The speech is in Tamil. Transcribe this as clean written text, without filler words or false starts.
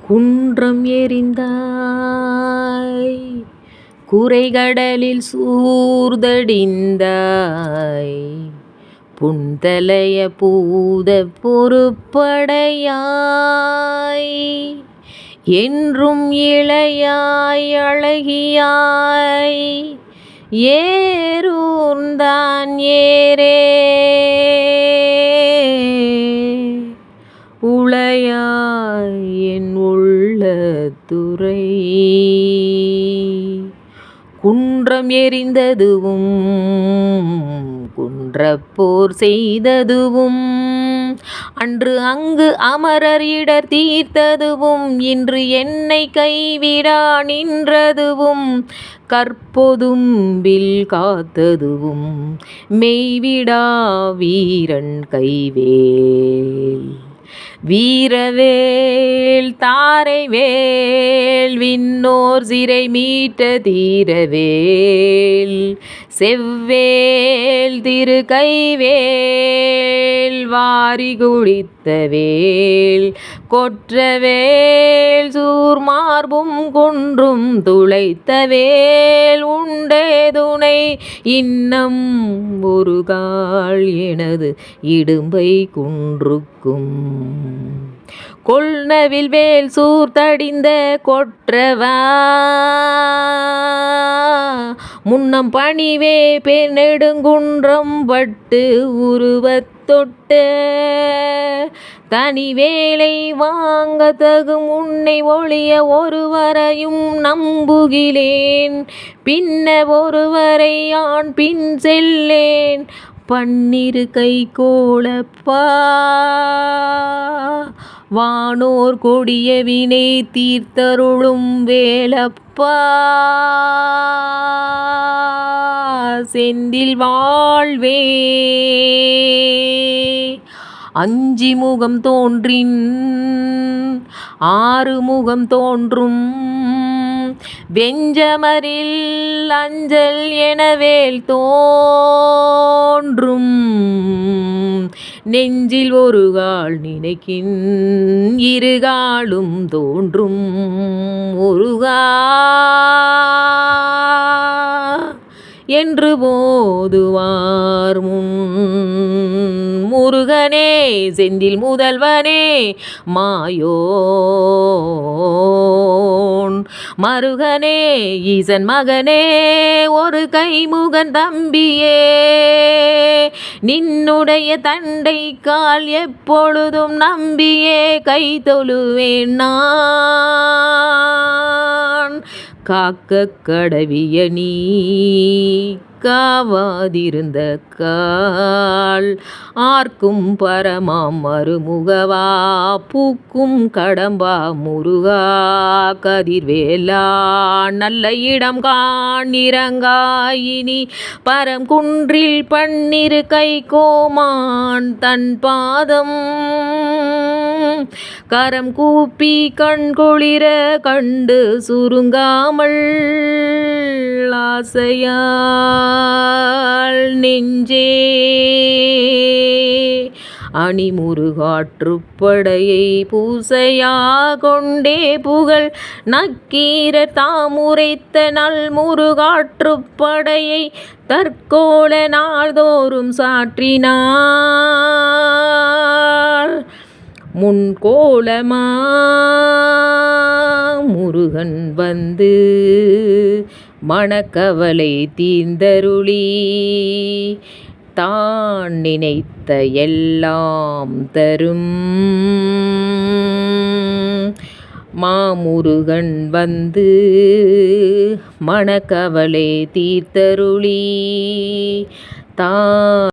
குன்றம் எறிந்தாய் குரைகடலில் சூர்ந்தடிந்தாய் புன்தலைய பூத பொறுப்படையாய் என்றும் இளையாய் அழகியாய் ஏறூர்ந்தான் ஏரே உளையாய் என் உள்ளத்துறை குன்றம் எறிந்ததுவும் குன்றப்போர் செய்ததுவும் அன்று அங்கு அமரர் இடர் தீர்த்ததுவும் இன்று என்னை கைவிடா நின்றதுவும் கற்பொதும்பில் காத்ததுவும் மெய்விடா வீரன் கைவேல் வீரவேல் தாரைவேல் விண்ணோர் சிறை மீட்ட தீரவேல் செவ்வேல் திரு கைவேல் வாரி குளித்த வேல் கொற்றவேல் சூர்மார்பும் குன்றும் துளைத்த வேல் உண்டே துணை இன்னம் ஒரு கால் எனது இடும்பை குன்றுக்கும் கொள்நவில் வேல் சூர்த்தடிந்த கொற்றவா முன்னம் பணிவே பெருநெடுங்குன்றம் பட்டு உருவத் தொட்ட தனி வேலை வாங்க தகும் உன்னை ஒழிய ஒருவரையும் நம்புகிலேன் பின்ன ஒருவரை ஆண் பின் செல்லேன் பன்னிரு கை கோளப்பா வானோர் கொடிய வினை தீர்த்தருளும் வேலப்பா செந்தில் வாழ்வே அஞ்சி முகம் தோன்றின் ஆறு முகம் தோன்றும் வெஞ்சமரில் அஞ்சல் எனவேல் தோன்றும் நெஞ்சில் ஒரு கால் நினைக்கின் இருகாலும் தோன்றும் முருகா என்று போதுவார் முன் முருகனே செந்தில் முதல்வனே மாயோன் மருகனே ஈசன் மகனே ஒரு கைமுகன் தம்பியே நின்னுடைய தண்டை கால் எப்பொழுதும் நம்பியே கை தொழுவேன் நான் காக்க கடவிய நீ காவாதிருந்த கால் ஆர்க்கும் பரமாம் மறுமுகவா பூக்கும் கடம்பா முருகா கதிர்வேலா நல்ல இடம் காணிரங்காயினி பரம் குன்றில் பன்னிரு கை கோமான் தன் பாதம் கரம் கூப்பி கண் குளிர கண்டு சுருங்காமல் ஆசையால் நெஞ்சே அணிமுருகாற்றுப்படையை பூசையா கொண்டே புகழ் நக்கீரர் தாமுரைத்த நல் முருகாற்றுப்படையை தற்கோல நாள்தோறும் சாற்றினார் முன்கோலமா முருகன் வந்து மனக்கவலை தீர்ந்தருளி தான் நினைத்த எல்லாம் தரும் மாமுருகன் வந்து மனக்கவலை தீர்த்தருளி தான்